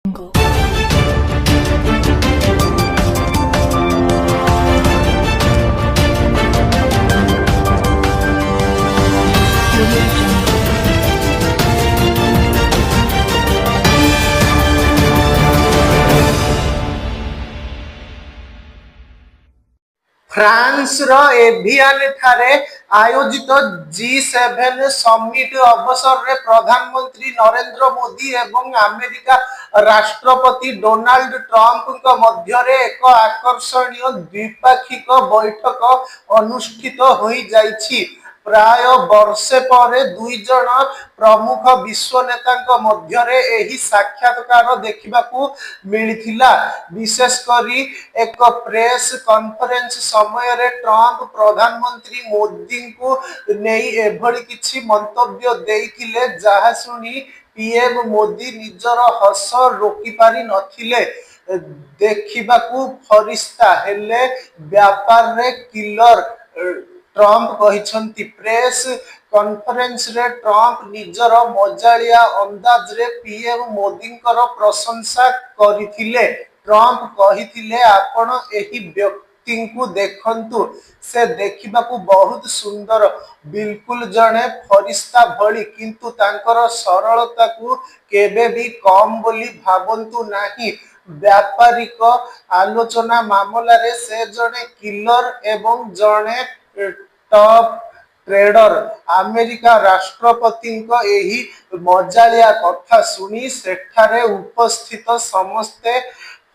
Jungle. Audio Jungle. फ्रांसर एभियान ठारे आयोजित G7 summit अवसर में प्रधानमंत्री नरेंद्र मोदी एवं अमेरिका राष्ट्रपति डोनाल्ड ट्रंप मध्य एक आकर्षणीय द्विपाक्षिक बैठक अनुष्ठित हो जाइछि। प्राय वर्षे पर दुई जन प्रमुख विश्व नेता मध्य एही साक्षात्कार देखा मिलता। विशेषकर एक प्रेस कॉन्फ्रेंस समय रे ट्रंप प्रधानमंत्री मोदी को नहीं एभली किछि मंतव्य देइथिले जहा सुनी पीएम मोदी निजर हस रोकी पारि नथिले। देखिबाकू फरिस्ता हेले व्यापार रे किलर ट्रंप कहिसंती। प्रेस कॉन्फ्रेंस रे ट्रंप निजर मजालिया अंदाज रे पीएम मोदी प्रशंसा करथिले। ट्रंप कहिथिले आपण एही व्यक्ति को देखंतु, से देखिबाकू बहुत सुंदर, बिल्कुल जने फरिस्ता भली, किंतु तांकर सरलता को केबे भी कम बोली भाबंतु नाही। व्यापारिक आलोचना मामला रे से जने किलर एवं जने टॉप ट्रेडर। अमेरिका राष्ट्रपति एही मजालिया कथा सुनी सेठारे उपस्थित समस्ते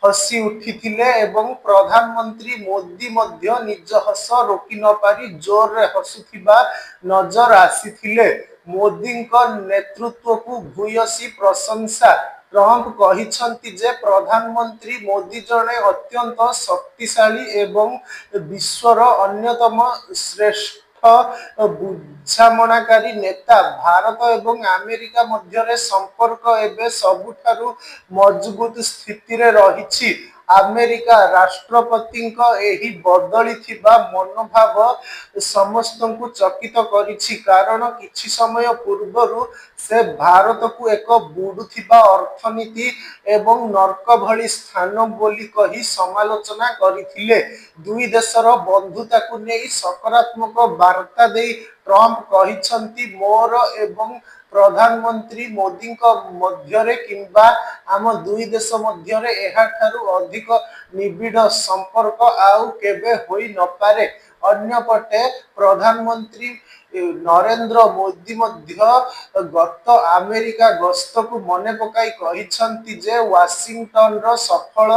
हसी उठिथिले एवं प्रधानमंत्री मोदी मध्य निज हस रोकी न पारी जोर रे हसुथिबा नजर आसीथिले। मोदी नेतृत्व को भूयसी प्रशंसा। ट्रंप कहिसंती जे प्रधानमंत्री मोदी जने अत्यंत शक्तिशाली एवं विश्वर अन्यतम श्रेष्ठ बुझामणाकारी नेता। भारत एवं अमेरिका मध्य संपर्क एबे सबुठारु मजबूत स्थिति रे रहिछि। अमेरिका राष्ट्रपति एही बदली थिबा मनोभाव समस्त को चकित करिछि, कारण किछि समय पूर्वरु से भारत को एक बुडुथिबा अर्थनीति एवं नर्क भली स्थान बोली कही समालोचना करथिले। दुई देशर बंधुता को नहीं सकारात्मक वार्ता दे ट्रंप कहिसंती मोर एवं प्रधानमंत्री मोदी मध्य किंबा आम दुई देश मध्य एहाठारु अधिक निबिड़ संपर्क आउ केबे होई न पारे। अन्यपटे प्रधानमंत्री नरेंद्र मोदी मध्य गत अमेरिका गस्त को मने पकाई कहिसंती जे वाशिंगटन रो सफल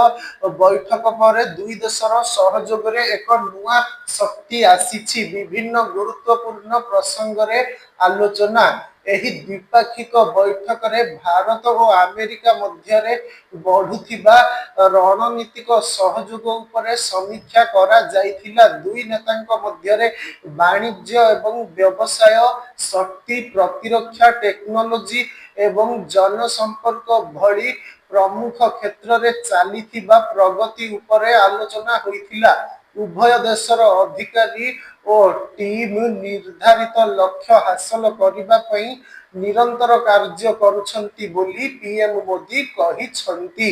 बैठक पर दुई देशर सहयोग रे एक नुआ शक्ति आसीछि। विभिन्न गुरुत्वपूर्ण प्रसंग रे आलोचना। एही द्विपाक्षिक बैठक रे भारत और अमेरिका मध्य रे बढ़ुथिबा रणनीतिक सहयोग उपरे समीक्षा करा जाइथिला। दुई नेतांक मध्य रे वाणिज्य एवं व्यवसाय, शक्ति, प्रतिरक्षा, टेक्नोलॉजी एवं जनसंपर्क भली प्रमुख क्षेत्र रे चालिथिबा प्रगति उपरे आलोचना होइथिला। उभय देशर अधिकारी और टीम निर्धारित लक्ष्य हासिल करिबा पई निरंतर कार्य करुछंती बोली पीएम मोदी कहिसंती।